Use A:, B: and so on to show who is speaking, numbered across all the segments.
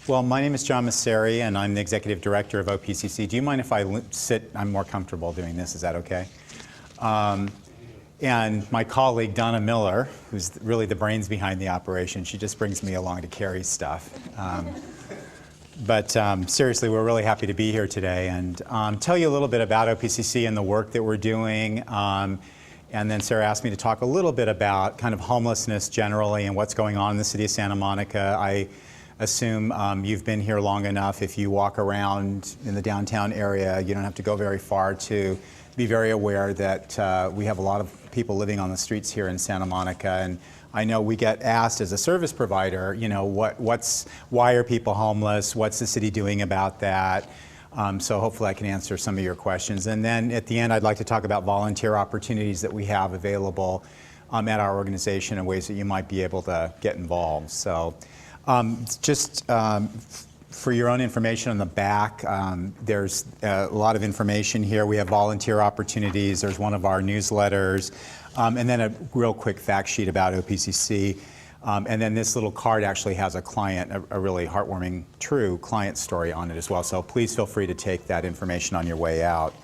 A: Well, my name is John Maceri, and I'm the Executive Director of OPCC. Do you mind if I sit? I'm more comfortable doing this. Is that okay? And my colleague, Donna Miller, who's really the brains behind the operation, she just brings me along to carry stuff. But seriously, we're really happy to be here today and tell you a little bit about OPCC and the work that we're doing. And then Sarah asked me to talk a little bit about kind of homelessness generally and what's going on in the city of Santa Monica. I assume you've been here long enough. If you walk around in the downtown area, you don't have to go very far to be very aware that we have a lot of people living on the streets here in Santa Monica. And I know we get asked as a service provider, you know, why are people homeless? What's the city doing about that? So hopefully I can answer some of your questions. And then at the end, I'd like to talk about volunteer opportunities that we have available at our organization and ways that you might be able to get involved. So just for your own information on the back, there's a lot of information here. We have volunteer opportunities. There's one of our newsletters. And then a real quick fact sheet about OPCC. And then this little card actually has a client, a really heartwarming, true client story on it as well. So please feel free to take that information on your way out.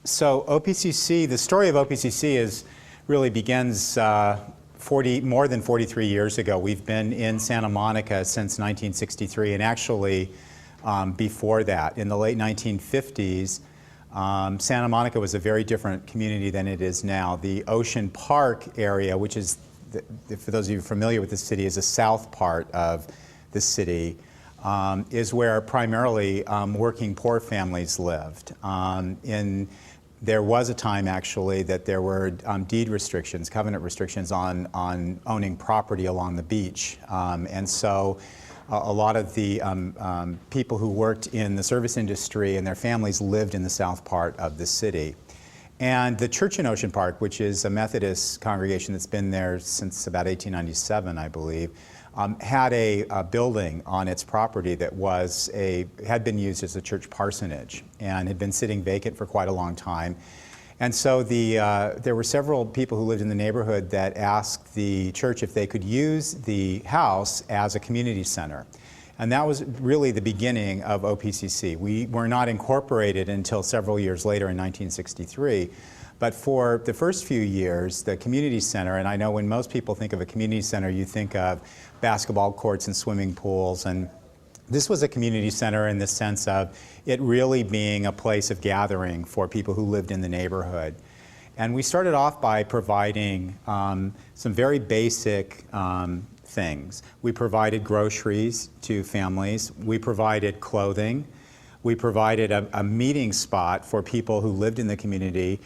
A: So OPCC, the story of OPCC really begins more than 43 years ago. We've been in Santa Monica since 1963, and actually before that, in the late 1950s, Santa Monica was a very different community than it is now. The Ocean Park area, which is, for those of you familiar with the city, is the south part of the city, is where primarily working poor families lived. There was a time, actually, that there were deed restrictions, covenant restrictions on owning property along the beach. And so a lot of the people who worked in the service industry and their families lived in the south part of the city. And the church in Ocean Park, which is a Methodist congregation that's been there since about 1897, I believe, had a building on its property that had been used as a church parsonage and had been sitting vacant for quite a long time. And so there were several people who lived in the neighborhood that asked the church if they could use the house as a community center. And that was really the beginning of OPCC. We were not incorporated until several years later in 1963. But for the first few years, the community center, and I know when most people think of a community center, you think of basketball courts and swimming pools. And this was a community center in the sense of it really being a place of gathering for people who lived in the neighborhood. And we started off by providing some very basic things. We provided groceries to families. We provided clothing. We provided a meeting spot for people who lived in the community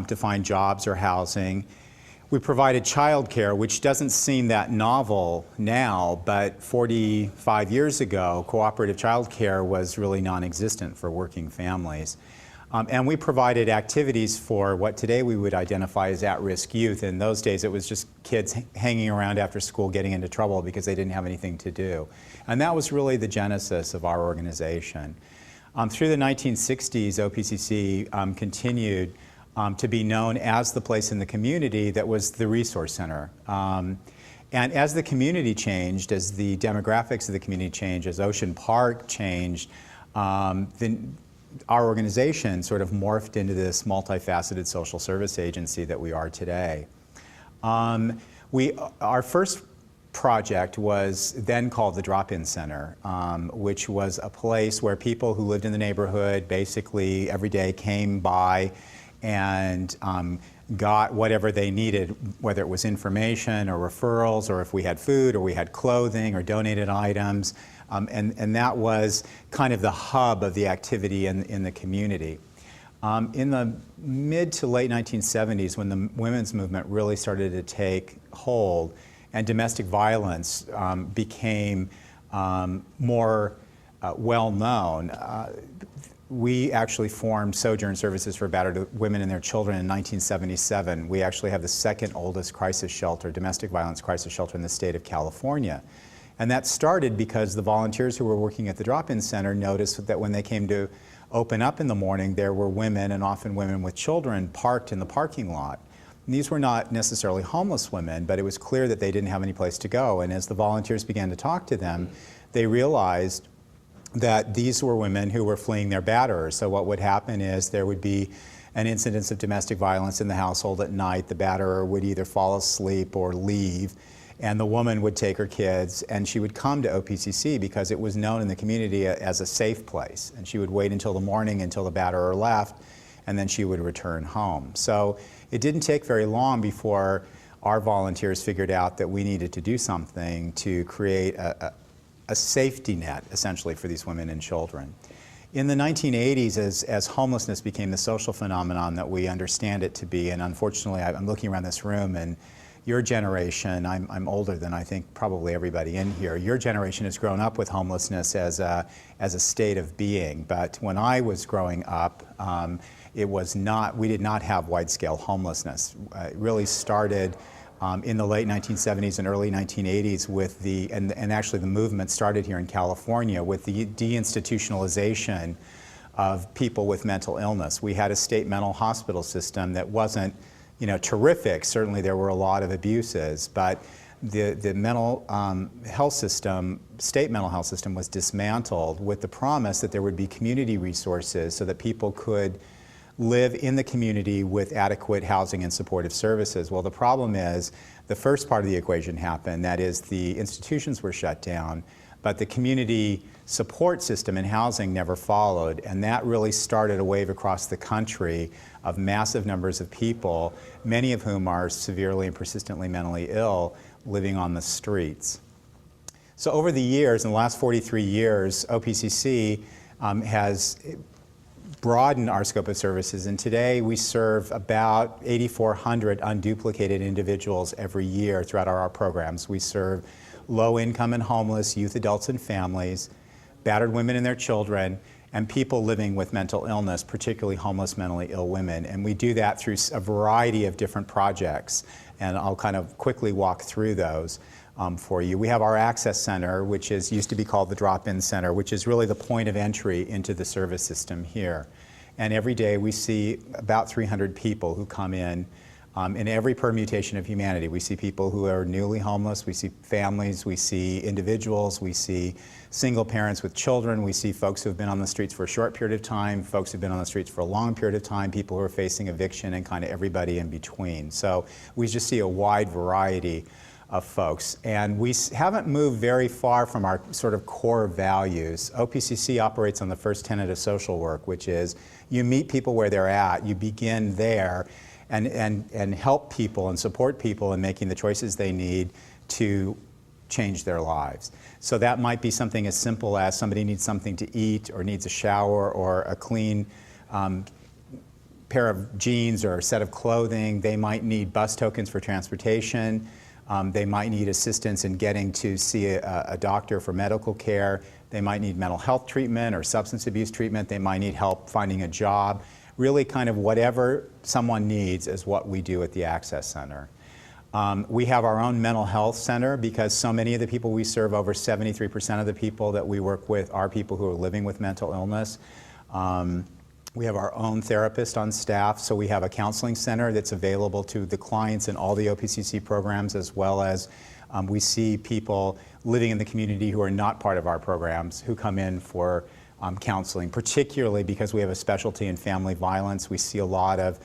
A: to find jobs or housing. We provided childcare, which doesn't seem that novel now, but 45 years ago, cooperative childcare was really non-existent for working families. And we provided activities for what today we would identify as at-risk youth. In those days, it was just kids hanging around after school getting into trouble because they didn't have anything to do. And that was really the genesis of our organization. Through the 1960s, OPCC continued to be known as the place in the community that was the resource center. And as the community changed, as the demographics of the community changed, as Ocean Park changed, our organization sort of morphed into this multifaceted social service agency that we are today. Our first project was then called the Drop-In Center, which was a place where people who lived in the neighborhood basically every day came by and got whatever they needed, whether it was information or referrals, or if we had food or we had clothing or donated items. And that was kind of the hub of the activity in the community. In the mid to late 1970s, when the women's movement really started to take hold and domestic violence became more well known, we actually formed Sojourn Services for Battered Women and Their Children in 1977. We actually have the second oldest crisis shelter, domestic violence crisis shelter in the state of California. And that started because the volunteers who were working at the Drop-In Center noticed that when they came to open up in the morning, there were women, and often women with children, parked in the parking lot. And these were not necessarily homeless women, but it was clear that they didn't have any place to go. And as the volunteers began to talk to them, they realized that these were women who were fleeing their batterers. So what would happen is there would be an incidence of domestic violence in the household at night. The batterer would either fall asleep or leave, and the woman would take her kids, and she would come to OPCC because it was known in the community as a safe place. And she would wait until the morning until the batterer left, and then she would return home. So it didn't take very long before our volunteers figured out that we needed to do something to create a safety net, essentially, for these women and children. In the 1980s, as homelessness became the social phenomenon that we understand it to be, and unfortunately, I'm looking around this room, and your generation, I'm older than I think probably everybody in here, your generation has grown up with homelessness as a state of being. But when I was growing up, it was not, we did not have wide-scale homelessness. It really started in the late 1970s and early 1980s with the, and actually the movement started here in California with the deinstitutionalization of people with mental illness. We had a state mental hospital system that wasn't, terrific. Certainly there were a lot of abuses, but the mental health system, state mental health system, was dismantled with the promise that there would be community resources so that people could live in the community with adequate housing and supportive services. Well, the problem is the first part of the equation happened, that is the institutions were shut down, but the community support system and housing never followed, and that really started a wave across the country of massive numbers of people, many of whom are severely and persistently mentally ill, living on the streets. So over the years, in the last 43 years, OPCC has broadened our scope of services, and today we serve about 8,400 unduplicated individuals every year throughout our programs. We serve low-income and homeless youth, adults, and families, battered women and their children, and people living with mental illness, particularly homeless mentally ill women. And we do that through a variety of different projects, and I'll kind of quickly walk through those for you. We have our Access Center, which used to be called the Drop-In Center, which is really the point of entry into the service system here. And every day we see about 300 people who come in every permutation of humanity. We see people who are newly homeless, we see families, we see individuals, we see single parents with children, we see folks who have been on the streets for a short period of time, folks who have been on the streets for a long period of time, people who are facing eviction, and kind of everybody in between. So we just see a wide variety of folks. And we haven't moved very far from our sort of core values. OPCC operates on the first tenet of social work, which is you meet people where they're at, you begin there, and help people and support people in making the choices they need to change their lives. So that might be something as simple as somebody needs something to eat or needs a shower or a clean pair of jeans or a set of clothing. They might need bus tokens for transportation. They might need assistance in getting to see a doctor for medical care. They might need mental health treatment or substance abuse treatment. They might need help finding a job. Really kind of whatever someone needs is what we do at the Access Center. We have our own mental health center because so many of the people we serve, over 73% of the people that we work with are people who are living with mental illness. We have our own therapist on staff, so we have a counseling center that's available to the clients in all the OPCC programs, as well as we see people living in the community who are not part of our programs who come in for counseling, particularly because we have a specialty in family violence. We see a lot of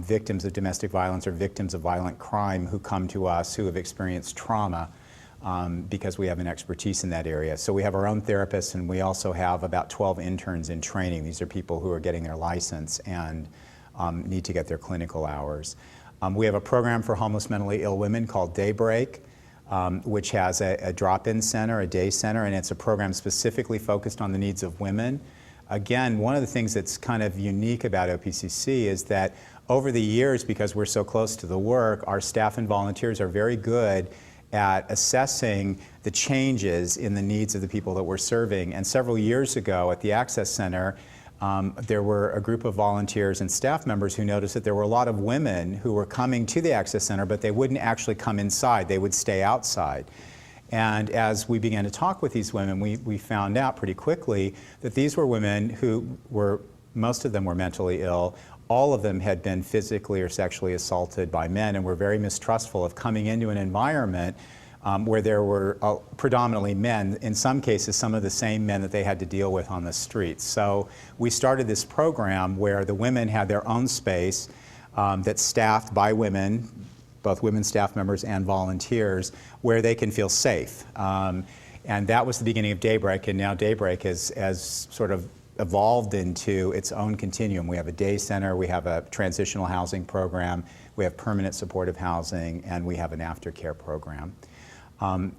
A: victims of domestic violence or victims of violent crime who come to us who have experienced trauma because we have an expertise in that area. So we have our own therapists, and we also have about 12 interns in training. These are people who are getting their license and need to get their clinical hours. We have a program for homeless mentally ill women called Daybreak, which has a drop-in center, a day center, and it's a program specifically focused on the needs of women. Again, one of the things that's kind of unique about OPCC is that over the years, because we're so close to the work, our staff and volunteers are very good at assessing the changes in the needs of the people that we're serving. And several years ago at the Access Center, there were a group of volunteers and staff members who noticed that there were a lot of women who were coming to the Access Center, but they wouldn't actually come inside. They would stay outside. And as we began to talk with these women, we found out pretty quickly that these were women who were, most of them were mentally ill. All of them had been physically or sexually assaulted by men and were very mistrustful of coming into an environment where there were predominantly men, in some cases some of the same men that they had to deal with on the streets. So we started this program where the women had their own space that's staffed by women, both women staff members and volunteers, where they can feel safe. And that was the beginning of Daybreak, and now Daybreak has sort of evolved into its own continuum. We have a day center, we have a transitional housing program, we have permanent supportive housing, and we have an aftercare program.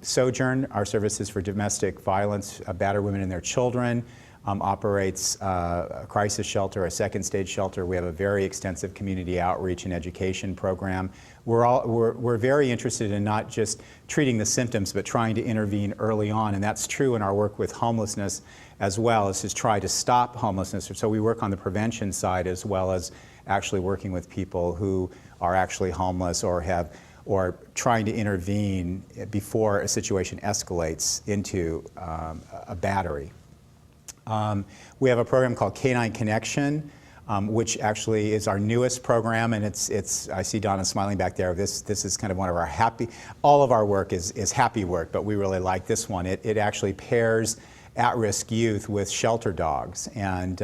A: Sojourn, our services for domestic violence, battered women and their children, operates a crisis shelter, a second stage shelter. We have a very extensive community outreach and education program. We're very interested in not just treating the symptoms, but trying to intervene early on, and that's true in our work with homelessness as well, as to try to stop homelessness. So we work on the prevention side as well as actually working with people who are actually homeless or trying to intervene before a situation escalates into a battery. We have a program called Canine Connection, which actually is our newest program, and it's I see Donna smiling back there. This is kind of one of our all of our work is happy work, but we really like this one. It actually pairs at-risk youth with shelter dogs, and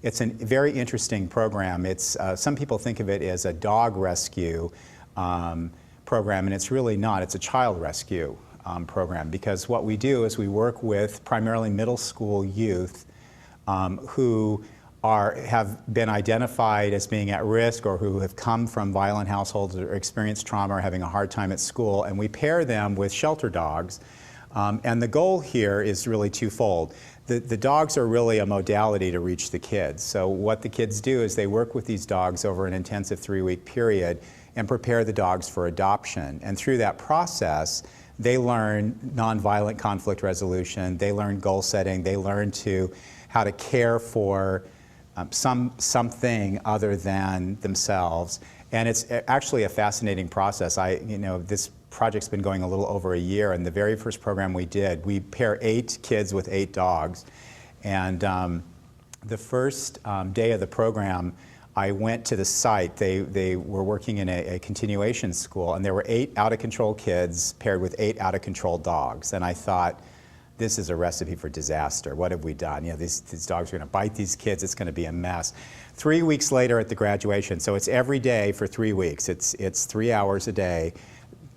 A: it's a very interesting program. It's some people think of it as a dog rescue program, and it's really not. It's a child rescue program, because what we do is we work with primarily middle school youth who have been identified as being at risk, or who have come from violent households or experienced trauma or having a hard time at school, and we pair them with shelter dogs. And the goal here is really twofold. The dogs are really a modality to reach the kids. So what the kids do is they work with these dogs over an intensive 3-week period and prepare the dogs for adoption. And through that process, they learn nonviolent conflict resolution, they learn goal setting, they learn how to care for something other than themselves. And it's actually a fascinating process. This project's been going a little over a year, and the very first program we did, we pair 8 kids with 8 dogs. And the first day of the program, I went to the site. They were working in a continuation school, and there were 8 out-of-control kids paired with 8 out-of-control dogs. And I thought, this is a recipe for disaster. What have we done? These dogs are going to bite these kids. It's going to be a mess. 3 weeks later at the graduation, so it's every day for 3 weeks. It's 3 hours a day,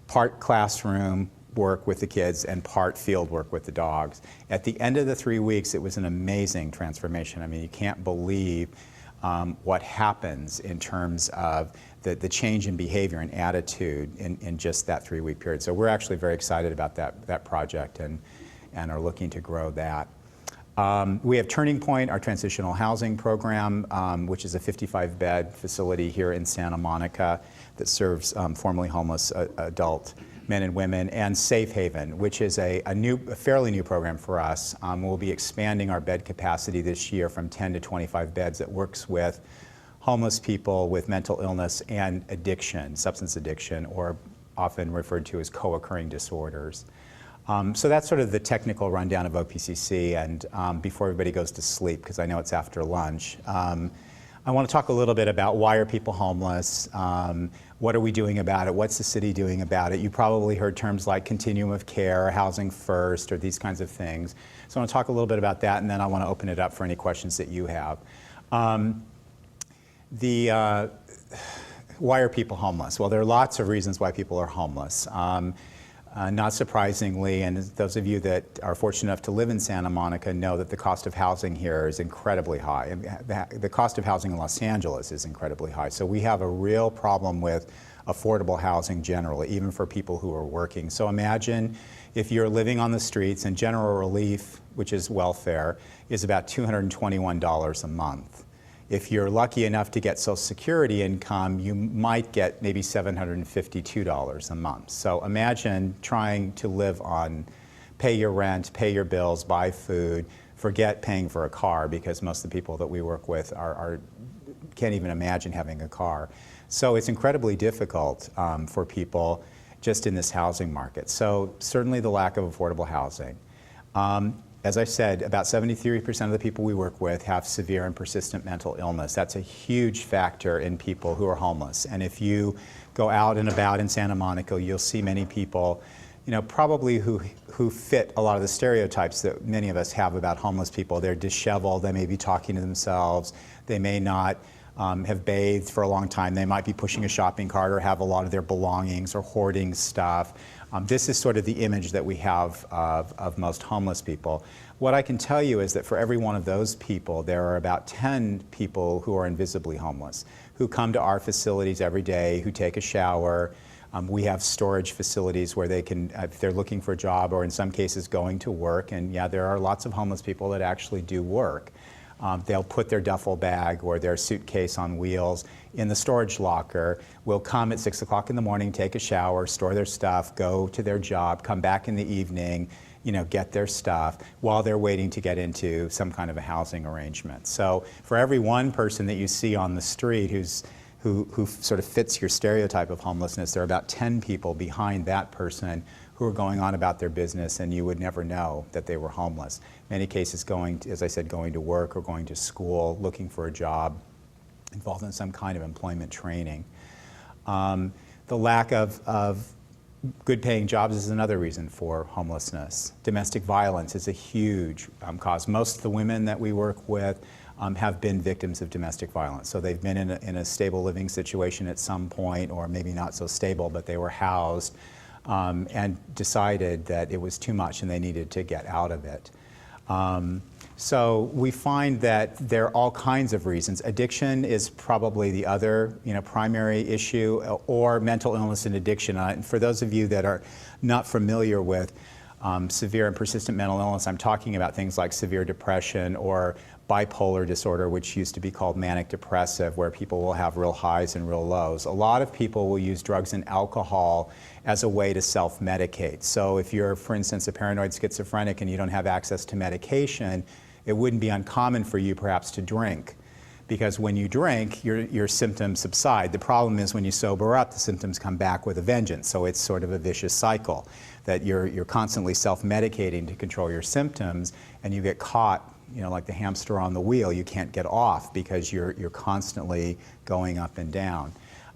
A: part classroom work with the kids and part field work with the dogs. At the end of the 3 weeks, it was an amazing transformation. I mean, you can't believe what happens in terms of the change in behavior and attitude in just that 3-week period. So we're actually very excited about that project and are looking to grow that. We have Turning Point, our transitional housing program, which is a 55-bed facility here in Santa Monica that serves formerly homeless adult men and women, and Safe Haven, which is a fairly new program for us. We'll be expanding our bed capacity this year from 10 to 25 beds that works with homeless people with mental illness and addiction, substance addiction, or often referred to as co-occurring disorders. So that's sort of the technical rundown of OPCC, and before everybody goes to sleep, because I know it's after lunch, I want to talk a little bit about why are people homeless, what are we doing about it, what's the city doing about it. You probably heard terms like Continuum of Care, Housing First, or these kinds of things. So I want to talk a little bit about that, and then I want to open it up for any questions that you have. Why are people homeless? Well, there are lots of reasons why people are homeless. Not surprisingly, and those of you that are fortunate enough to live in Santa Monica know that the cost of housing here is incredibly high. The cost of housing in Los Angeles is incredibly high. So we have a real problem with affordable housing generally, even for people who are working. So imagine if you're living on the streets, and general relief, which is welfare, is about $221 a month. If you're lucky enough to get Social Security income, you might get maybe $752 a month. So imagine trying to live on, pay your rent, pay your bills, buy food, forget paying for a car, because most of the people that we work with can't even imagine having a car. So it's incredibly difficult for people just in this housing market. So certainly the lack of affordable housing. As I said, about 73% of the people we work with have severe and persistent mental illness. That's a huge factor in people who are homeless. And if you go out and about in Santa Monica, you'll see many people probably who fit a lot of the stereotypes that many of us have about homeless people. They're disheveled, they may be talking to themselves, they may not have bathed for a long time, they might be pushing a shopping cart or have a lot of their belongings or hoarding stuff. This is sort of the image that we have of most homeless people. What I can tell you is that for every one of those people, there are about 10 people who are invisibly homeless, who come to our facilities every day, who take a shower. We have storage facilities where they can, if they're looking for a job or in some cases going to work, and yeah, there are lots of homeless people that actually do work. They'll put their duffel bag or their suitcase on wheels in the storage locker, will come at 6 o'clock in the morning, take a shower, store their stuff, go to their job, come back in the evening, get their stuff while they're waiting to get into some kind of a housing arrangement. So for every one person that you see on the street who sort of fits your stereotype of homelessness, there are about 10 people behind that person who are going on about their business, and you would never know that they were homeless. Many cases as I said, going to work or going to school, looking for a job, involved in some kind of employment training. The lack of good paying jobs is another reason for homelessness. Domestic violence is a huge cause. Most of the women that we work with have been victims of domestic violence. So they've been in a stable living situation at some point, or maybe not so stable, but they were housed and decided that it was too much and they needed to get out of it. So we find that there are all kinds of reasons. Addiction is probably the other primary issue, or mental illness and addiction. And for those of you that are not familiar with severe and persistent mental illness, I'm talking about things like severe depression or bipolar disorder, which used to be called manic depressive, where people will have real highs and real lows. A lot of people will use drugs and alcohol as a way to self-medicate. So if you're, for instance, a paranoid schizophrenic and you don't have access to medication, it wouldn't be uncommon for you perhaps to drink. Because when you drink, your symptoms subside. The problem is when you sober up, the symptoms come back with a vengeance. So it's sort of a vicious cycle, that you're constantly self-medicating to control your symptoms, and you get caught like the hamster on the wheel. You can't get off because you're constantly going up and down.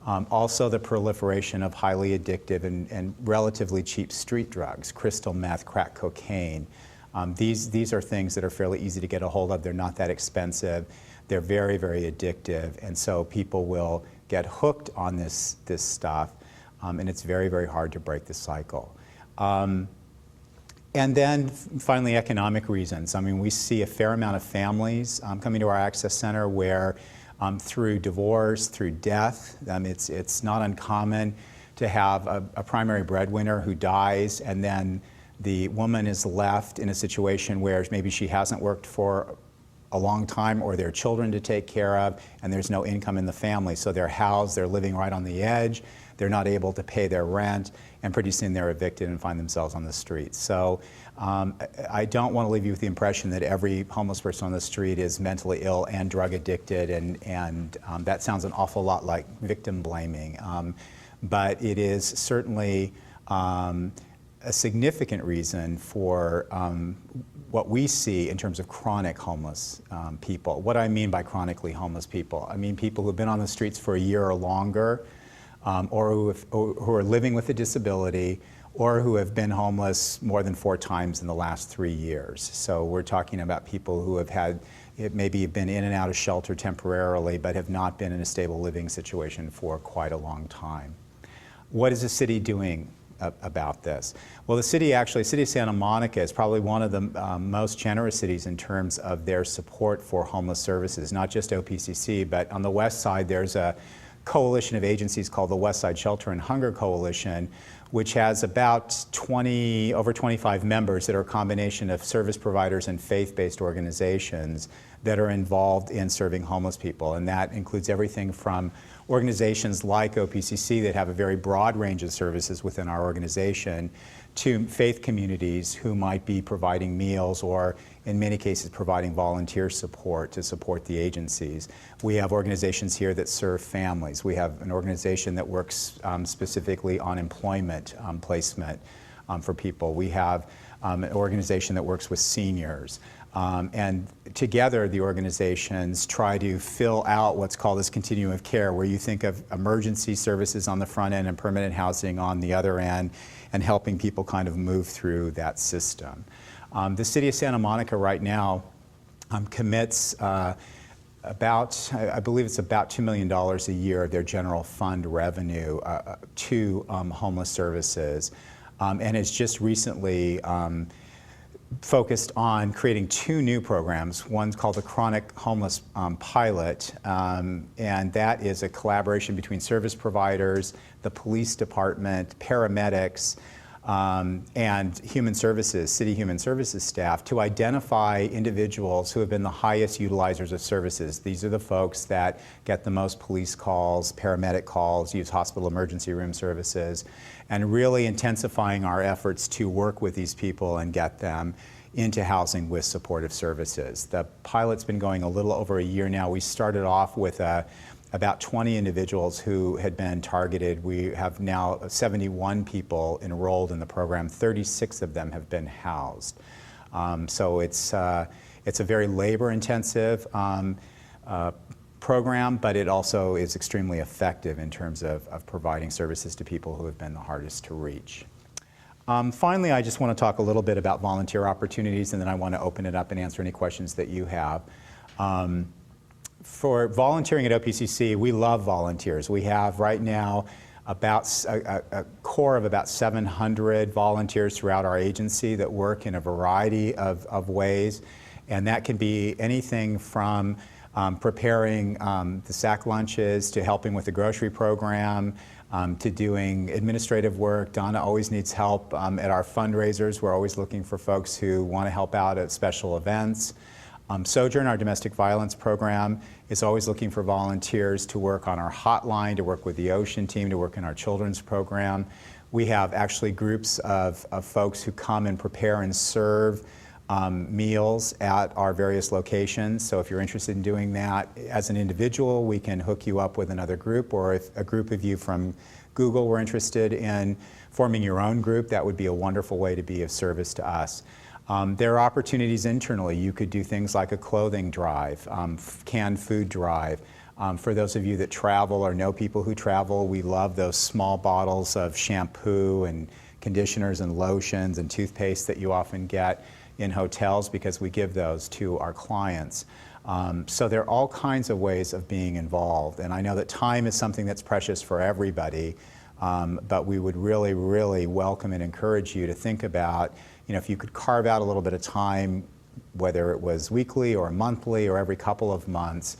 A: Also the proliferation of highly addictive and relatively cheap street drugs, crystal meth, crack cocaine. These are things that are fairly easy to get a hold of. They're not that expensive. They're very, very addictive, and so people will get hooked on this stuff, and it's very, very hard to break the cycle. And then finally, economic reasons. I mean, we see a fair amount of families coming to our Access Center where through divorce, through death, it's not uncommon to have a primary breadwinner who dies, and then the woman is left in a situation where maybe she hasn't worked for a long time, or there are children to take care of, and there's no income in the family. So they're housed, they're living right on the edge, they're not able to pay their rent, and pretty soon they're evicted and find themselves on the street. So I don't want to leave you with the impression that every homeless person on the street is mentally ill and drug addicted, and that sounds an awful lot like victim blaming. But it is certainly a significant reason for what we see in terms of chronic homeless people. What I mean by chronically homeless people, I mean people who've been on the streets for a year or longer, or who are living with a disability, or who have been homeless more than 4 times in the last 3 years. So we're talking about people who have maybe been in and out of shelter temporarily, but have not been in a stable living situation for quite a long time. What is the city doing about this? Well, the city of Santa Monica is probably one of the most generous cities in terms of their support for homeless services, not just OPCC, but on the west side there's a coalition of agencies called the West Side Shelter and Hunger Coalition, which has about over 25 members that are a combination of service providers and faith-based organizations that are involved in serving homeless people. And that includes everything from organizations like OPCC that have a very broad range of services within our organization, to faith communities who might be providing meals or in many cases providing volunteer support to support the agencies. We have organizations here that serve families. We have an organization that works specifically on employment placement for people. We have an organization that works with seniors. And together, the organizations try to fill out what's called this continuum of care, where you think of emergency services on the front end and permanent housing on the other end, and helping people kind of move through that system. The city of Santa Monica right now commits about, I believe it's about $2 million a year of their general fund revenue to homeless services, and has just recently focused on creating 2 new programs. One's called the Chronic Homeless Pilot, and that is a collaboration between service providers, the police department, paramedics, and human services, city human services staff, to identify individuals who have been the highest utilizers of services. These are the folks that get the most police calls, paramedic calls, use hospital emergency room services, and really intensifying our efforts to work with these people and get them into housing with supportive services. The pilot's been going a little over a year now. We started off with about 20 individuals who had been targeted. We have now 71 people enrolled in the program. 36 of them have been housed. So it's a very labor-intensive program, but it also is extremely effective in terms of providing services to people who have been the hardest to reach. Finally, I just want to talk a little bit about volunteer opportunities, and then I want to open it up and answer any questions that you have. For volunteering at OPCC, we love volunteers. We have right now about a core of about 700 volunteers throughout our agency that work in a variety of ways, and that can be anything from preparing the sack lunches, to helping with the grocery program, to doing administrative work. Donna always needs help at our fundraisers. We're always looking for folks who want to help out at special events. Sojourn, our domestic violence program, is always looking for volunteers to work on our hotline, to work with the Ocean team, to work in our children's program. We have actually groups of folks who come and prepare and serve meals at our various locations. So if you're interested in doing that as an individual, we can hook you up with another group, or if a group of you from Google were interested in forming your own group, that would be a wonderful way to be of service to us. There are opportunities internally. You could do things like a clothing drive, canned food drive. For those of you that travel or know people who travel, we love those small bottles of shampoo and conditioners and lotions and toothpaste that you often get in hotels, because we give those to our clients. So there are all kinds of ways of being involved. And I know that time is something that's precious for everybody, but we would really, really welcome and encourage you to think about, if you could carve out a little bit of time, whether it was weekly or monthly or every couple of months,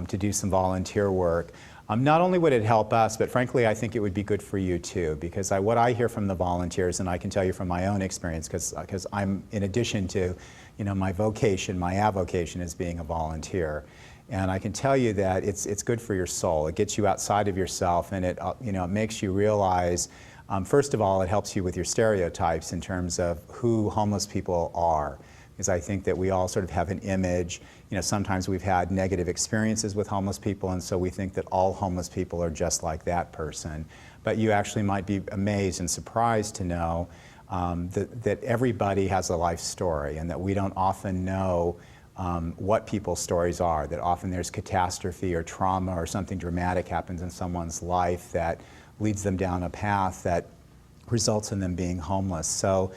A: to do some volunteer work. Not only would it help us, but frankly, I think it would be good for you too, because what I hear from the volunteers, and I can tell you from my own experience, because I'm, in addition to, my vocation, my avocation is being a volunteer. And I can tell you that it's good for your soul. It gets you outside of yourself, and it makes you realize, first of all, it helps you with your stereotypes in terms of who homeless people are. Because I think that we all sort of have an image. Sometimes we've had negative experiences with homeless people, and so we think that all homeless people are just like that person. But you actually might be amazed and surprised to know that everybody has a life story, and that we don't often know what people's stories are, that often there's catastrophe or trauma or something dramatic happens in someone's life that leads them down a path that results in them being homeless. So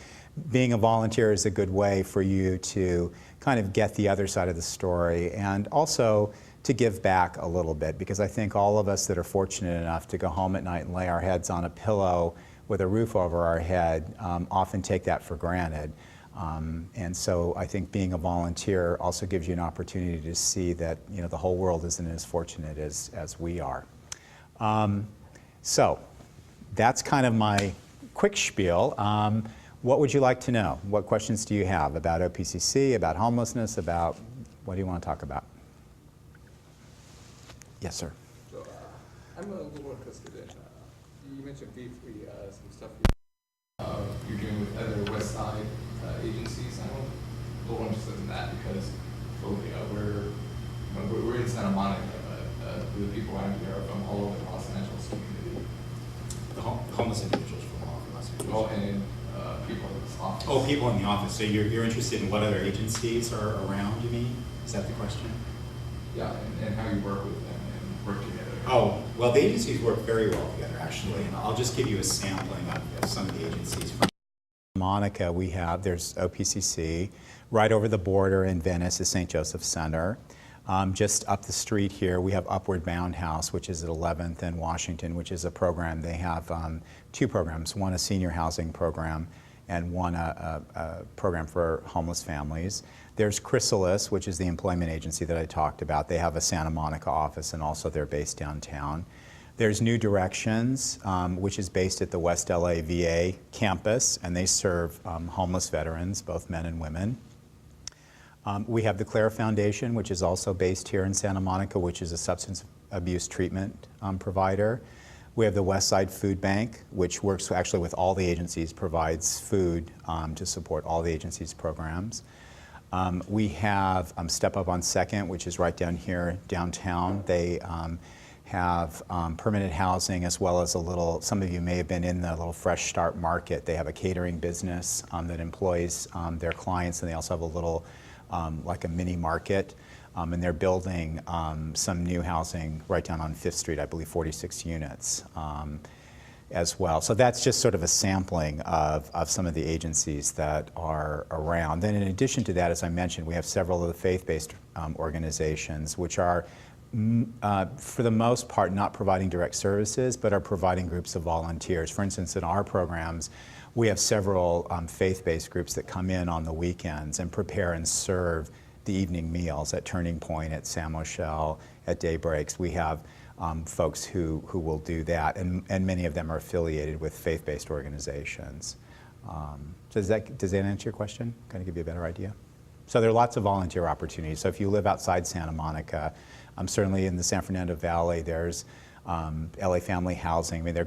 A: being a volunteer is a good way for you to kind of get the other side of the story, and also to give back a little bit, because I think all of us that are fortunate enough to go home at night and lay our heads on a pillow with a roof over our head often take that for granted. And so I think being a volunteer also gives you an opportunity to see that the whole world isn't as fortunate as we are. So that's kind of my quick spiel. What would you like to know? What questions do you have about OPCC, about homelessness, about what do you want to talk about? Yes, sir.
B: So I'm a little more interested in, you mentioned briefly some stuff you're doing with other West Side agencies. I'm a little interested in that because we're in Santa Monica, but the people around here are from all over the Los Angeles community.
C: The homeless individuals from all over Los Angeles.
B: Oh, and people office.
A: Oh, people in the office. So you're interested in what other agencies are around, you mean? Is that the question?
B: Yeah, and how you work with them and work together.
A: Oh, well, the agencies work very well together, actually. And I'll just give you a sampling of some of the agencies. From Monica, there's OPCC. Right over the border in Venice is St. Joseph Center. Just up the street here, we have Upward Bound House, which is at 11th and Washington, which is a program. They have two programs, one a senior housing program and one a program for homeless families. There's Chrysalis, which is the employment agency that I talked about. They have a Santa Monica office, and also they're based downtown. There's New Directions, which is based at the West LA VA campus, and they serve homeless veterans, both men and women. We have the Claire Foundation, which is also based here in Santa Monica, which is a substance abuse treatment provider. We have the Westside Food Bank, which works actually with all the agencies, provides food to support all the agencies' programs. We have Step Up on Second, which is right down here downtown. They have permanent housing, as well as some of you may have been in the little Fresh Start Market. They have a catering business that employs their clients, and they also have a little like a mini market, and they're building some new housing right down on 5th Street, I believe 46 units as well. So that's just sort of a sampling of some of the agencies that are around. Then in addition to that, as I mentioned, we have several of the faith-based organizations, which are for the most part not providing direct services, but are providing groups of volunteers. For instance, in our programs, we have several faith-based groups that come in on the weekends and prepare and serve the evening meals at Turning Point, at San Michelle, at Daybreaks. We have folks who will do that, and many of them are affiliated with faith-based organizations. Does that answer your question? Kind of give you a better idea? So there are lots of volunteer opportunities. So if you live outside Santa Monica, certainly in the San Fernando Valley, there's LA Family Housing. I mean, they're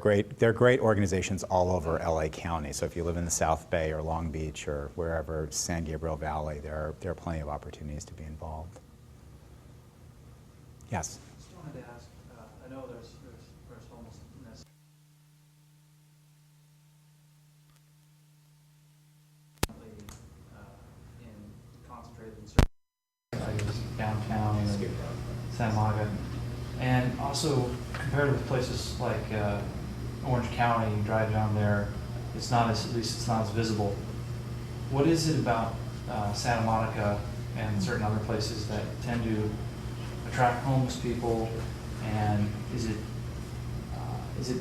A: great organizations all over LA County. So if you live in the South Bay or Long Beach or wherever, San Gabriel Valley, there are plenty of opportunities to be involved. Yes?
C: I just wanted to ask, I know there's homelessness concentrated in certain areas downtown and Santa Monica, and also compared with places like Orange County, you drive down there, at least it's not as visible. What is it about Santa Monica and certain other places that tend to attract homeless people, and is it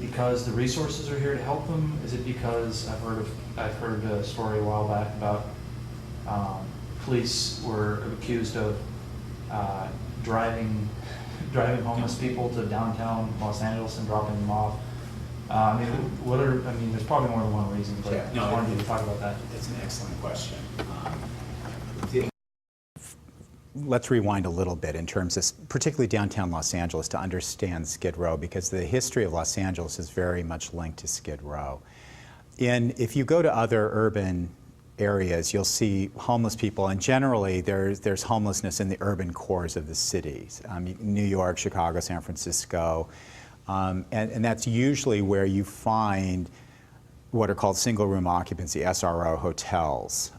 C: because the resources are here to help them? Is it because I've heard a story a while back about police were accused of driving homeless people to downtown Los Angeles and dropping them off. There's probably more than one reason, but I wanted you to talk about that.
A: That's an excellent question. Let's rewind a little bit in terms of particularly downtown Los Angeles to understand Skid Row, because the history of Los Angeles is very much linked to Skid Row. If you go to other urban areas, you'll see homeless people, and generally there's homelessness in the urban cores of the cities, New York, Chicago, San Francisco, and that's usually where you find what are called single-room occupancy, SRO hotels.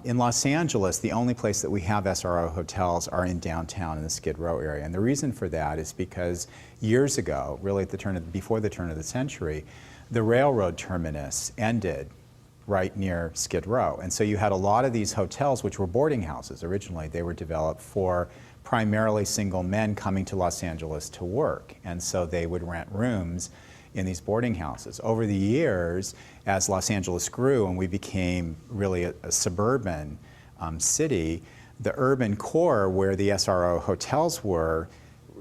A: In Los Angeles, the only place that we have SRO hotels are in downtown in the Skid Row area, and the reason for that is because years ago, really before the turn of the century, the railroad terminus ended right near Skid Row. And so you had a lot of these hotels, which were boarding houses originally. They were developed for primarily single men coming to Los Angeles to work. And so they would rent rooms in these boarding houses. Over the years, as Los Angeles grew and we became really a suburban city, the urban core where the SRO hotels were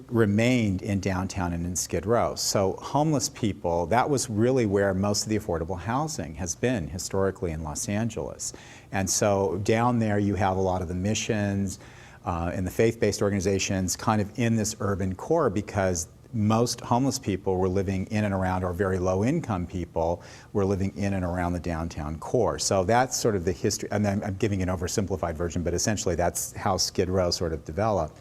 A: remained in downtown and in Skid Row. So homeless people, that was really where most of the affordable housing has been historically in Los Angeles. And so down there you have a lot of the missions and the faith-based organizations kind of in this urban core, because most homeless people were living in and around, or very low income people were living in and around the downtown core. So that's sort of the history, and I'm giving an oversimplified version, but essentially that's how Skid Row sort of developed.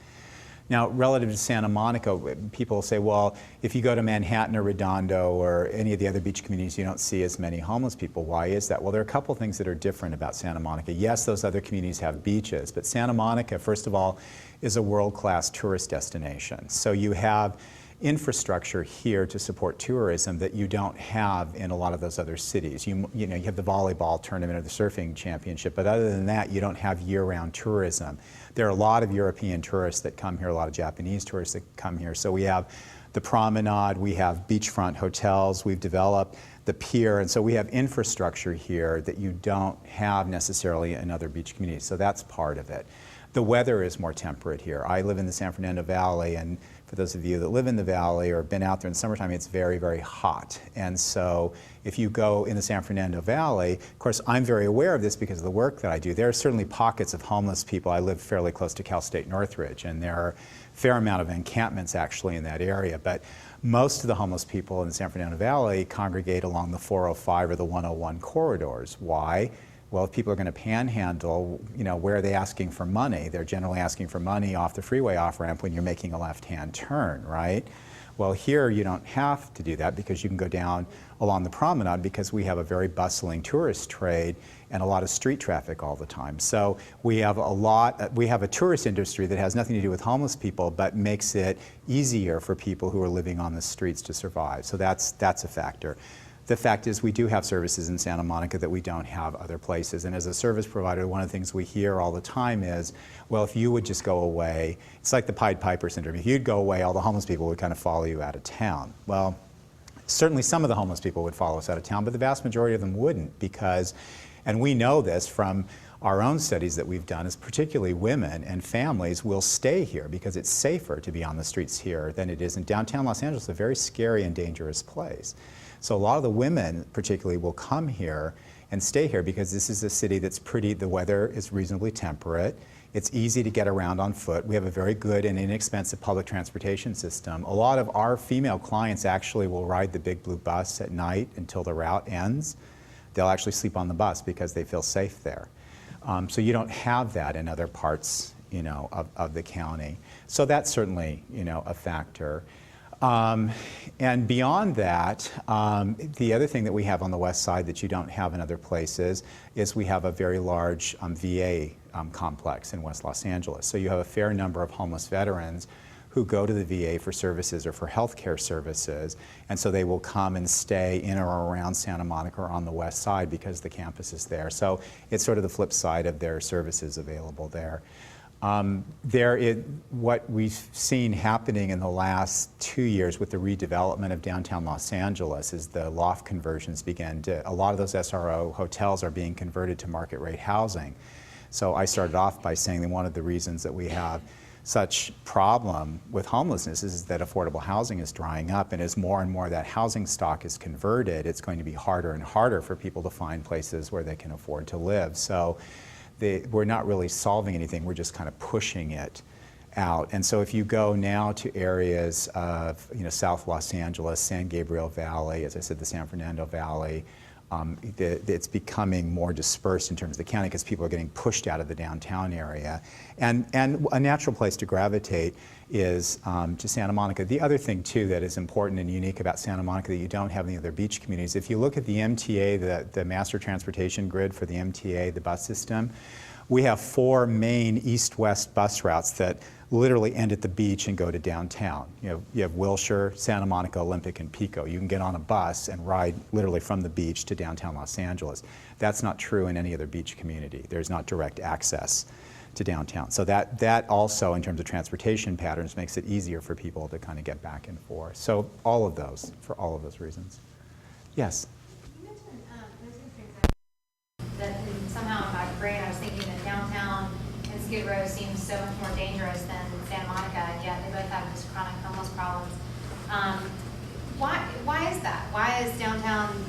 A: Now, relative to Santa Monica, people say, well, if you go to Manhattan or Redondo or any of the other beach communities, you don't see as many homeless people. Why is that? Well, there are a couple things that are different about Santa Monica. Yes, those other communities have beaches, but Santa Monica, first of all, is a world-class tourist destination. So you have infrastructure here to support tourism that you don't have in a lot of those other cities. You have the volleyball tournament or the surfing championship, but other than that, you don't have year-round tourism. There are a lot of European tourists that come here, a lot of Japanese tourists that come here. So we have the promenade, we have beachfront hotels, we've developed the pier, and so we have infrastructure here that you don't have necessarily in other beach communities. So that's part of it. The weather is more temperate here. I live in the San Fernando Valley, and for those of you that live in the valley or have been out there in the summertime, it's very, very hot. And so if you go in the San Fernando Valley, of course, I'm very aware of this because of the work that I do. There are certainly pockets of homeless people. I live fairly close to Cal State Northridge, and there are a fair amount of encampments actually in that area. But most of the homeless people in the San Fernando Valley congregate along the 405 or the 101 corridors. Why? Well, if people are going to panhandle, where are they asking for money? They're generally asking for money off the freeway off-ramp when you're making a left-hand turn, right? Well, here you don't have to do that because you can go down along the promenade because we have a very bustling tourist trade and a lot of street traffic all the time. So we have a tourist industry that has nothing to do with homeless people but makes it easier for people who are living on the streets to survive. So that's a factor. The fact is we do have services in Santa Monica that we don't have other places. And as a service provider, one of the things we hear all the time is, well, if you would just go away, it's like the Pied Piper syndrome. If you'd go away, all the homeless people would kind of follow you out of town. Well, certainly some of the homeless people would follow us out of town, but the vast majority of them wouldn't because, and we know this from our own studies that we've done, is particularly women and families will stay here because it's safer to be on the streets here than it is in downtown Los Angeles, a very scary and dangerous place. So a lot of the women particularly will come here and stay here because this is a city that's the weather is reasonably temperate. It's easy to get around on foot. We have a very good and inexpensive public transportation system. A lot of our female clients actually will ride the big blue bus at night until the route ends. They'll actually sleep on the bus because they feel safe there. So you don't have that in other parts, of the county. So that's certainly, a factor. And beyond that, the other thing that we have on the west side that you don't have in other places is we have a very large VA complex in West Los Angeles. So you have a fair number of homeless veterans who go to the VA for services or for healthcare services, and so they will come and stay in or around Santa Monica or on the west side because the campus is there. So it's sort of the flip side of their services available there. What we've seen happening in the last 2 years with the redevelopment of downtown Los Angeles is the loft conversions a lot of those SRO hotels are being converted to market rate housing. So I started off by saying that one of the reasons that we have such problem with homelessness is that affordable housing is drying up, and as more and more of that housing stock is converted, it's going to be harder and harder for people to find places where they can afford to live. So we're not really solving anything, we're just kind of pushing it out. And so if you go now to areas of South Los Angeles, San Gabriel Valley, as I said, the San Fernando Valley, it's becoming more dispersed in terms of the county because people are getting pushed out of the downtown area. And a natural place to gravitate is to Santa Monica. The other thing too that is important and unique about Santa Monica that you don't have in the other beach communities, if you look at the MTA, the master transportation grid for the MTA, the bus system, we have 4 main east-west bus routes that literally end at the beach and go to downtown. You have Wilshire, Santa Monica, Olympic, and Pico. You can get on a bus and ride literally from the beach to downtown Los Angeles. That's not true in any other beach community. There's not direct access to downtown. So that also, in terms of transportation patterns, makes it easier for people to kind of get back and forth. So all of those, for all of those reasons. Yes?
D: You mentioned those things that somehow in my brain I was thinking that downtown and Skid Row seems so much more dangerous than Santa Monica, and yet they both have these chronic homeless problems. Why is that? Why is downtown,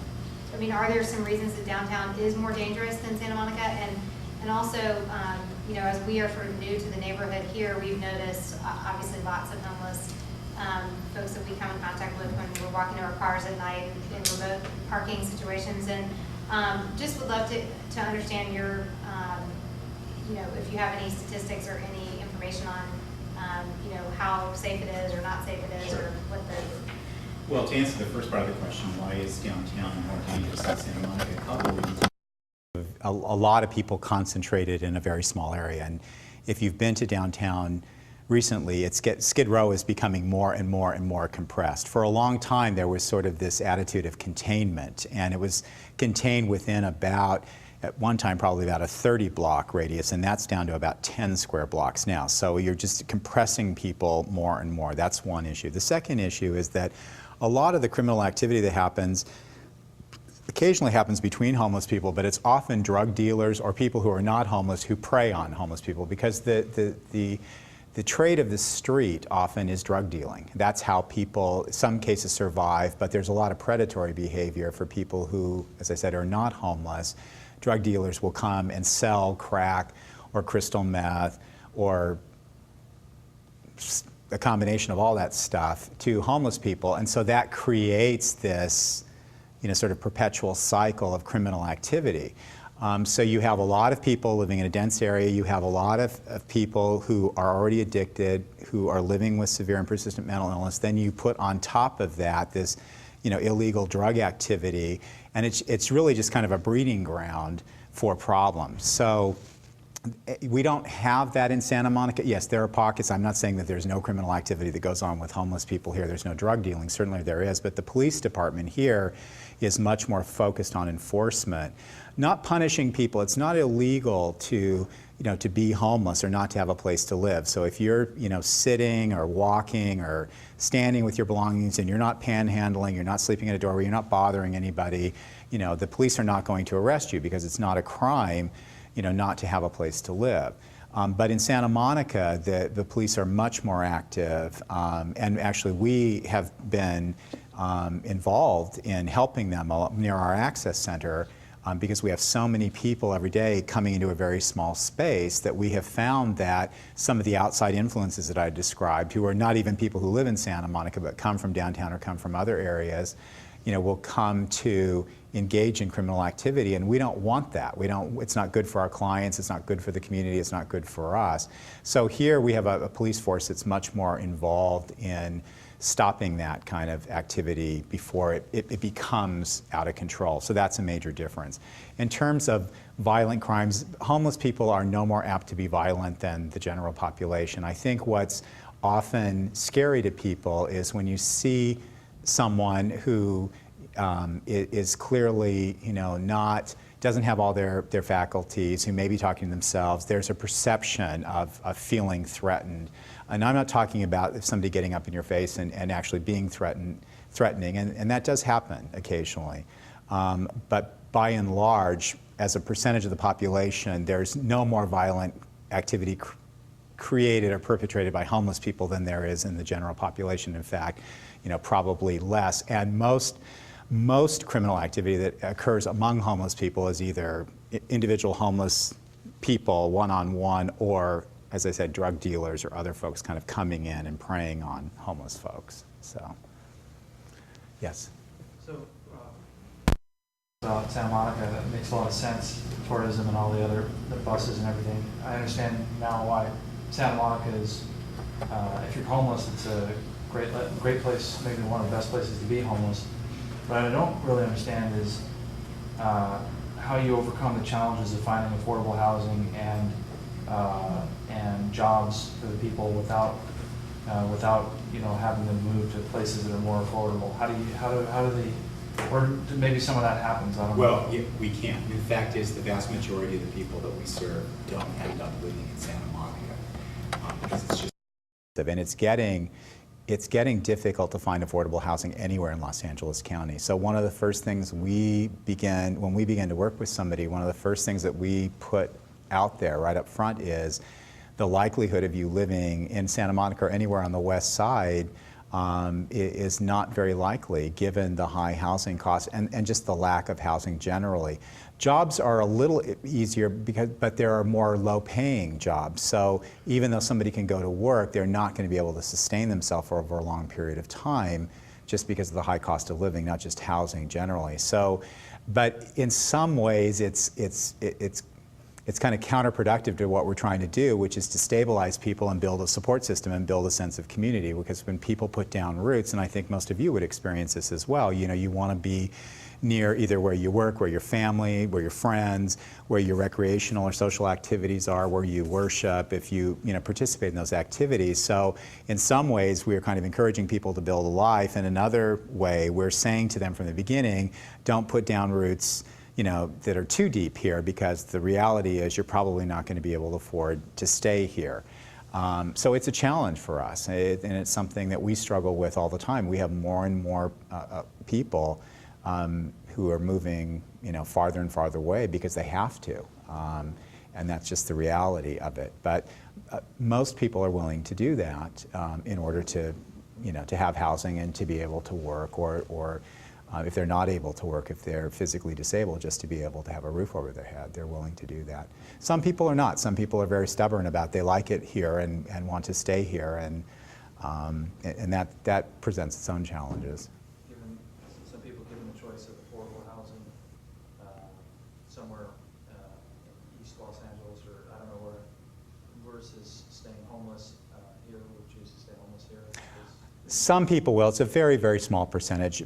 D: are there some reasons that downtown is more dangerous than Santa Monica? And also, as we are sort of new to the neighborhood here, we've noticed obviously lots of homeless folks that we come in contact with when we're walking to our cars at night in remote parking situations. And just would love to understand your, if you have any statistics or any information on you know, how safe it is or not safe it is, or what the.
A: Well, to answer the first part of the question, why is downtown more dangerous than Santa Monica? A couple of reasons. A lot of people concentrated in a very small area, and if you've been to downtown recently, Skid Row is becoming more and more and more compressed. For a long time, there was sort of this attitude of containment, and it was contained within about, at one time, probably about a 30-block radius, and that's down to about 10 square blocks now. So you're just compressing people more and more. That's one issue. The second issue is that a lot of the criminal activity that happens occasionally happens between homeless people, but it's often drug dealers or people who are not homeless who prey on homeless people, because the trade of the street often is drug dealing. That's how people, in some cases, survive, but there's a lot of predatory behavior for people who, as I said, are not homeless. Drug dealers will come and sell crack or crystal meth or a combination of all that stuff to homeless people, and so that creates this, you know, sort of perpetual cycle of criminal activity. So you have a lot of people living in a dense area. You have a lot of people who are already addicted, who are living with severe and persistent mental illness. Then you put on top of that this, you know, illegal drug activity, and it's really just kind of a breeding ground for problems. So we don't have that in Santa Monica. Yes, there are pockets. I'm not saying that there's no criminal activity that goes on with homeless people here. There's no drug dealing. Certainly there is. But the police department here is much more focused on enforcement, not punishing people. It's not illegal to, you know, to be homeless or not to have a place to live. So if you're, you know, sitting or walking or standing with your belongings and you're not panhandling, you're not sleeping at a doorway, you're not bothering anybody, you know, the police are not going to arrest you because it's not a crime, you know, not to have a place to live. But in Santa Monica, the police are much more active, and actually we have been involved in helping them near our access center, because we have so many people every day coming into a very small space that we have found that some of the outside influences that I described, who are not even people who live in Santa Monica but come from downtown or come from other areas, you know, will come to engage in criminal activity, and we don't want that. It's not good for our clients, it's not good for the community, it's not good for us. So here we have a police force that's much more involved in stopping that kind of activity before it becomes out of control. So that's a major difference. In terms of violent crimes, homeless people are no more apt to be violent than the general population. I think what's often scary to people is when you see someone who is clearly, you know, doesn't have all their faculties, who may be talking to themselves. There's a perception of feeling threatened. And I'm not talking about somebody getting up in your face and actually being threatening, and that does happen occasionally. But by and large, as a percentage of the population, there's no more violent activity created or perpetrated by homeless people than there is in the general population. In fact, you know, probably less. And most criminal activity that occurs among homeless people is either individual homeless people one-on-one, or, as I said, drug dealers or other folks kind of coming in and preying on homeless folks. So, yes.
C: So, about Santa Monica, that makes a lot of sense, tourism and all the buses and everything. I understand now why Santa Monica is, if you're homeless, it's a great place, maybe one of the best places to be homeless. What I don't really understand is how you overcome the challenges of finding affordable housing and jobs for the people without you know, having them move to places that are more affordable. How do they, or maybe some of that happens? I don't know.
A: Well, yeah, we can't. The fact is, the vast majority of the people that we serve don't end up living in Santa Monica, because it's just, and it's getting difficult to find affordable housing anywhere in Los Angeles County. So one of the first things when we begin to work with somebody, one of the first things that we put out there right up front is the likelihood of you living in Santa Monica or anywhere on the west side is not very likely, given the high housing costs and just the lack of housing generally. Jobs are a little easier, but there are more low-paying jobs. So even though somebody can go to work, they're not going to be able to sustain themselves for over a long period of time, just because of the high cost of living, not just housing generally. So, but in some ways, it's it's kind of counterproductive to what we're trying to do, which is to stabilize people and build a support system and build a sense of community. Because when people put down roots, and I think most of you would experience this as well, you know, you want to be near either where you work, where your family, where your friends, where your recreational or social activities are, where you worship, if you participate in those activities. So in some ways, we are kind of encouraging people to build a life. In another way, we're saying to them from the beginning, don't put down roots that are too deep here, because the reality is you're probably not going to be able to afford to stay here. So it's a challenge for us, and it's something that we struggle with all the time. We have more and more people who are moving, farther and farther away because they have to, and that's just the reality of it. But most people are willing to do that in order to, to have housing and to be able to work, or if they're not able to work, if they're physically disabled, just to be able to have a roof over their head. They're willing to do that. Some people are not. Some people are very stubborn about it. They like it here and want to stay here, and that presents its own challenges.
C: Some people given the choice of affordable housing somewhere in East Los Angeles, or I don't know where, versus staying homeless here, would choose to stay homeless here?
A: Some people will. It's a very, very small percentage.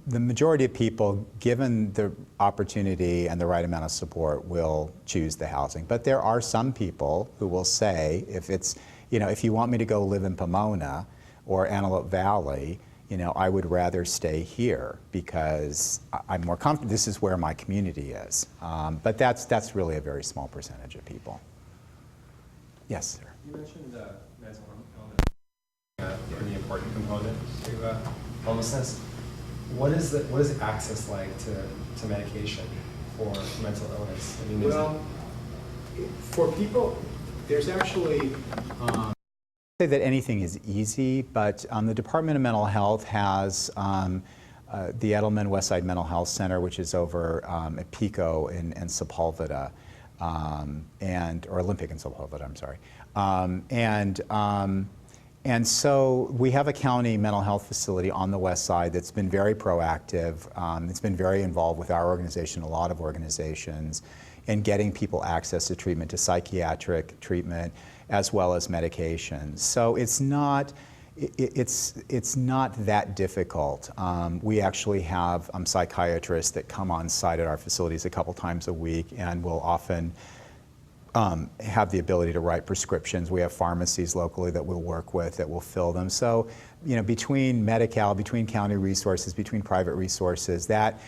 A: The majority of people, given the opportunity and the right amount of support, will choose the housing. But there are some people who will say, if it's, if you want me to go live in Pomona or Antelope Valley, I would rather stay here because I'm more comfortable. This is where my community is. But that's really a very small percentage of people. Yes, sir.
E: You mentioned mental illness a pretty important component to homelessness. What is access like to medication for mental illness? I mean,
A: well, for people, there's actually. Say that anything is easy, but the Department of Mental Health has the Edelman Westside Mental Health Center, which is over at Pico and Sepulveda, or Olympic and Sepulveda, I'm sorry. And so we have a county mental health facility on the west side that's been very proactive. It's been very involved with our organization, a lot of organizations, in getting people access to treatment, to psychiatric treatment, as well as medications. So it's not that difficult. We actually have psychiatrists that come on site at our facilities a couple times a week, and will often have the ability to write prescriptions. We have pharmacies locally that we'll work with that will fill them. So, between Medi-Cal, between county resources, between private resources, that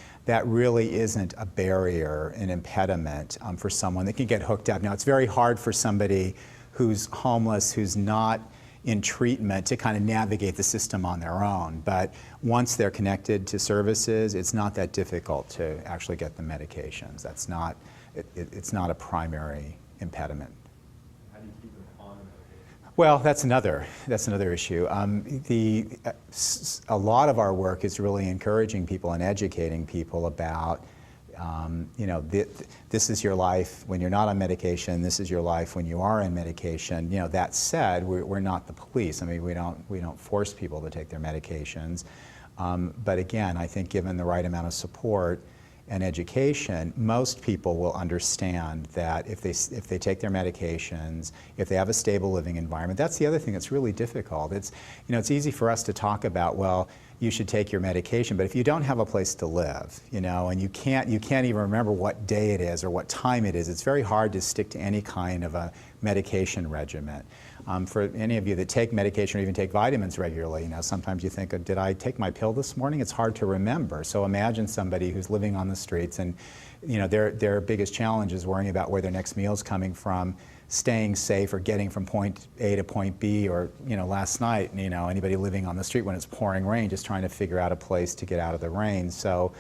A: really isn't a barrier, an impediment for someone that can get hooked up. Now, it's very hard for somebody who's homeless, who's not in treatment, to kind of navigate the system on their own. But once they're connected to services, it's not that difficult to actually get the medications. It's not a primary impediment.
E: How do you keep them on the medication?
A: Well, that's another issue. A lot of our work is really encouraging people and educating people about, this is your life when you're not on medication. This is your life when you are on medication. That said, we're not the police. I mean, we don't force people to take their medications. But again, I think given the right amount of support and education, most people will understand that if they take their medications, if they have a stable living environment. That's the other thing that's really difficult. It's easy for us to talk about, well, you should take your medication, but if you don't have a place to live, and you can't even remember what day it is or what time it is, it's very hard to stick to any kind of a medication regimen. For any of you that take medication or even take vitamins regularly, sometimes you think, did I take my pill this morning? It's hard to remember. So imagine somebody who's living on the streets, and their biggest challenge is worrying about where their next meal is coming from, staying safe, or getting from point A to point B, or last night, anybody living on the street when it's pouring rain, just trying to figure out a place to get out of the rain. So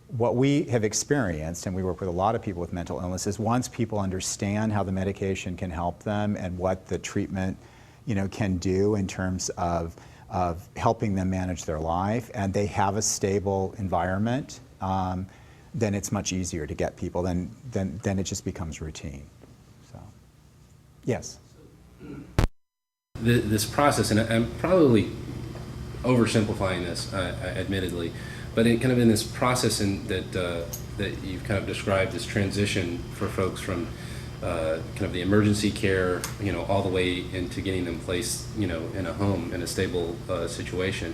A: what we have experienced, and we work with a lot of people with mental illness, is once people understand how the medication can help them and what the treatment can do in terms of helping them manage their life, and they have a stable environment, then it's much easier to get people. Then it just becomes routine. So, yes.
F: This process, and I'm probably oversimplifying this, admittedly, But in kind of in this process that you've kind of described, this transition for folks from kind of the emergency care, all the way into getting them placed, in a home, in a stable situation.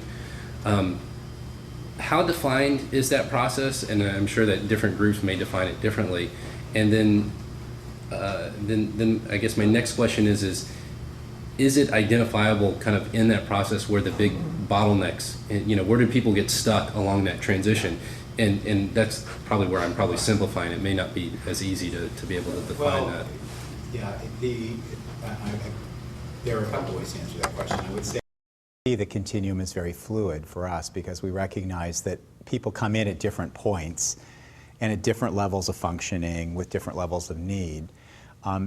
F: How defined is that process? And I'm sure that different groups may define it differently. And then I guess my next question is it identifiable kind of in that process where the big bottlenecks, and where do people get stuck along that transition? And that's probably where I'm probably simplifying. It may not be as easy to be able to define that.
A: Yeah, there are a couple ways to answer that question. I would say the continuum is very fluid for us because we recognize that people come in at different points and at different levels of functioning with different levels of need.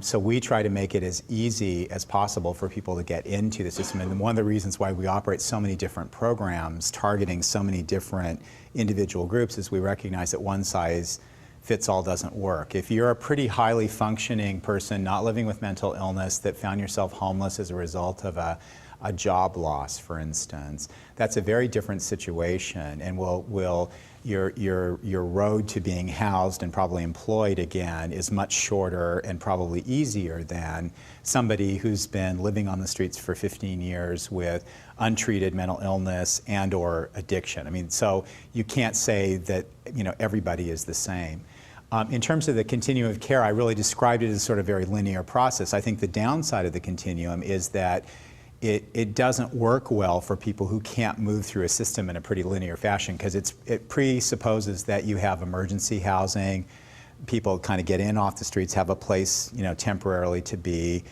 A: So we try to make it as easy as possible for people to get into the system. And one of the reasons why we operate so many different programs targeting so many different individual groups is we recognize that one size fits all doesn't work. If you're a pretty highly functioning person not living with mental illness that found yourself homeless as a result of a job loss, for instance, that's a very different situation, and your road to being housed and probably employed again is much shorter and probably easier than somebody who's been living on the streets for 15 years with untreated mental illness and or addiction. I mean, so you can't say that everybody is the same. In terms of the continuum of care, I really described it as sort of a very linear process. I think the downside of the continuum is that it doesn't work well for people who can't move through a system in a pretty linear fashion because it presupposes that you have emergency housing, people kind of get in off the streets, have a place temporarily to be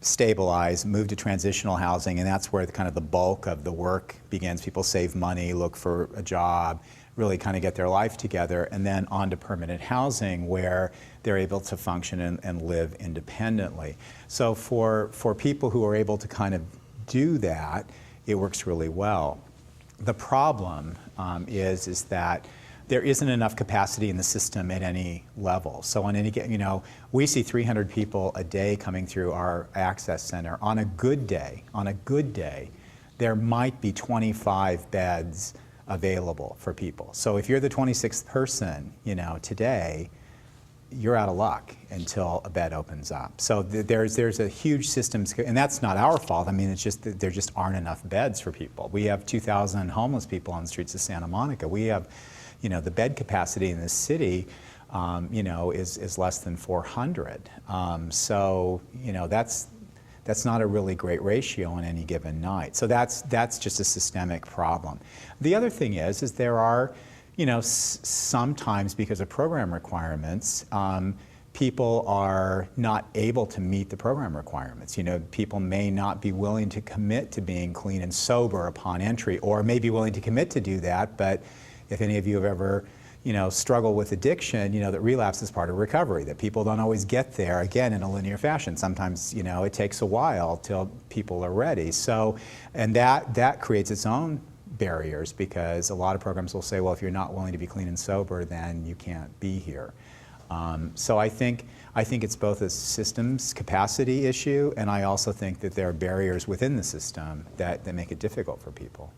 A: stabilized, move to transitional housing, and that's where the bulk of the work begins. People save money, look for a job, really kind of get their life together, and then on to permanent housing where they're able to function and live independently. So for people who are able to kind of do that, it works really well. The problem is that there isn't enough capacity in the system at any level. So on any, we see 300 people a day coming through our access center. On a good day, there might be 25 beds available for people. So if you're the 26th person, today, you're out of luck until a bed opens up. So there's a huge systems, and that's not our fault. I mean, it's just that there just aren't enough beds for people. We have 2,000 homeless people on the streets of Santa Monica. We have, the bed capacity in this city, is less than 400. So, that's not a really great ratio on any given night. So that's just a systemic problem. The other thing is there are, sometimes because of program requirements, people are not able to meet the program requirements. People may not be willing to commit to being clean and sober upon entry, or may be willing to commit to do that, but if any of you have ever struggle with addiction, that relapse is part of recovery, that people don't always get there, again, in a linear fashion. Sometimes, it takes a while till people are ready. So, and that creates its own barriers because a lot of programs will say, well, if you're not willing to be clean and sober, then you can't be here. So I think it's both a systems capacity issue, and I also think that there are barriers within the system that make it difficult for people.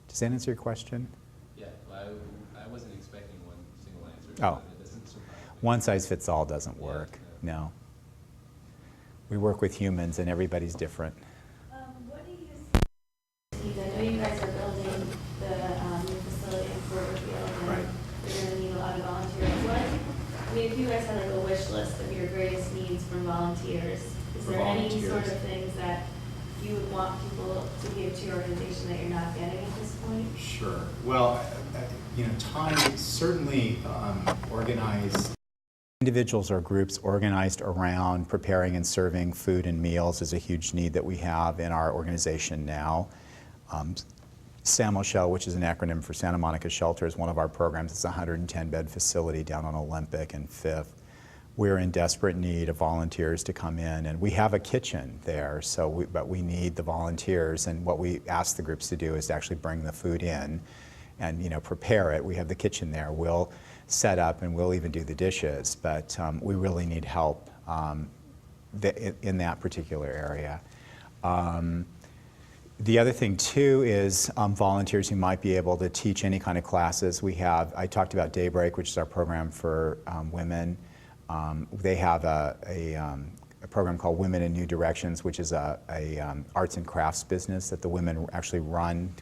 A: Does that answer your question?
F: Yeah, well, I wasn't expecting one single answer.
A: Oh,
F: It doesn't surprise me.
A: one size fits all doesn't work.
F: Yeah.
A: No. We work with humans, and everybody's different.
G: What do you see? I know you guys are building the new facility in Cloverfield, and
A: Right.
G: you're going to need a lot of volunteers. If you guys had a wish list of your greatest needs from volunteers, is
A: For
G: there any
A: volunteers.
G: sort of things that you would want people to give to your organization that you're not getting at this point?
A: Sure. Well, time certainly organized. Individuals or groups organized around preparing and serving food and meals is a huge need that we have in our organization now. SAMOSHEL, which is an acronym for Santa Monica Shelter, is one of our programs. It's a 110-bed facility down on Olympic and 5th. We're in desperate need of volunteers to come in, and we have a kitchen there, but we need the volunteers, and what we ask the groups to do is to actually bring the food in and prepare it. We have the kitchen there. We'll set up and we'll even do the dishes, but we really need help in that particular area. The other thing too is volunteers who might be able to teach any kind of classes. I talked about Daybreak, which is our program for women. They have a program called Women in New Directions, which is a arts and crafts business that the women actually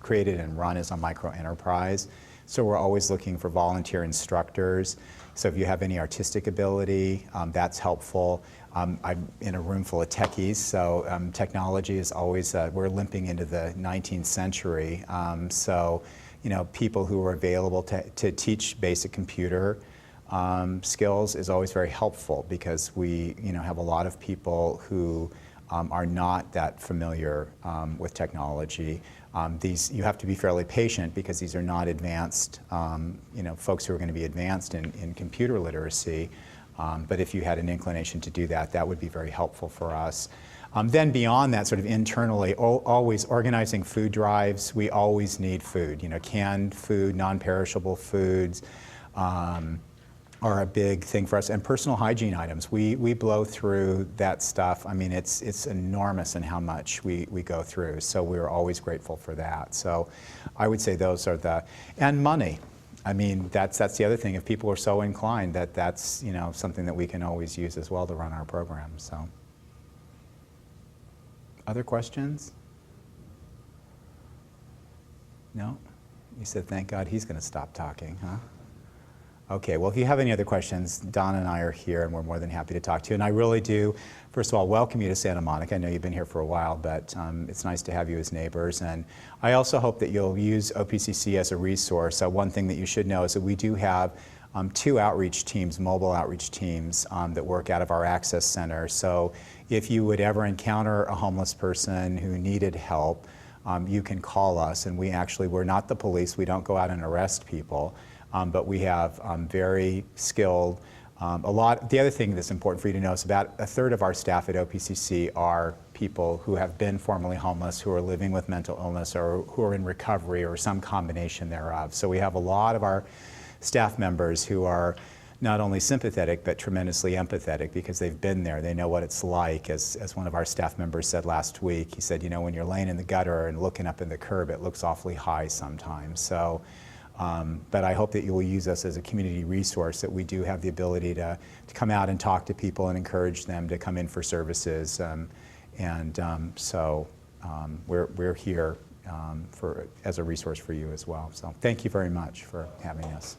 A: created and run as a micro enterprise. So we're always looking for volunteer instructors. So if you have any artistic ability, that's helpful. I'm in a room full of techies, so technology is always, we're limping into the 19th century. So, people who are available to teach basic computer skills is always very helpful, because we, have a lot of people who are not that familiar with technology. You have to be fairly patient, because these are not advanced, folks who are going to be advanced in computer literacy. But if you had an inclination to do that, that would be very helpful for us. Then beyond that, sort of internally, always organizing food drives. We always need food. Canned food, non-perishable foods are a big thing for us. And personal hygiene items. We blow through that stuff. I mean, it's enormous in how much we go through. So we're always grateful for that. So I would say those are and money. I mean, that's the other thing. If people are so inclined, that's something that we can always use as well to run our program. So, other questions? No? You said, thank God he's going to stop talking, huh? Okay, well, if you have any other questions, Donna and I are here, and we're more than happy to talk to you. And I really do, first of all, welcome you to Santa Monica. I know you've been here for a while, but it's nice to have you as neighbors. And I also hope that you'll use OPCC as a resource. One thing that you should know is that we do have 2 outreach teams, mobile outreach teams, that work out of our Access Center. So if you would ever encounter a homeless person who needed help, you can call us. And we're not the police. We don't go out and arrest people. But we have very skilled, the other thing that's important for you to know is about 1/3 of our staff at OPCC are people who have been formerly homeless, who are living with mental illness, or who are in recovery, or some combination thereof. So we have a lot of our staff members who are not only sympathetic, but tremendously empathetic, because they've been there. They know what it's like. As one of our staff members said last week, he said, when you're laying in the gutter and looking up in the curb, it looks awfully high sometimes. So. But I hope that you will use us as a community resource, that we do have the ability to come out and talk to people and encourage them to come in for services. So we're here as a resource for you as well. So thank you very much for having us.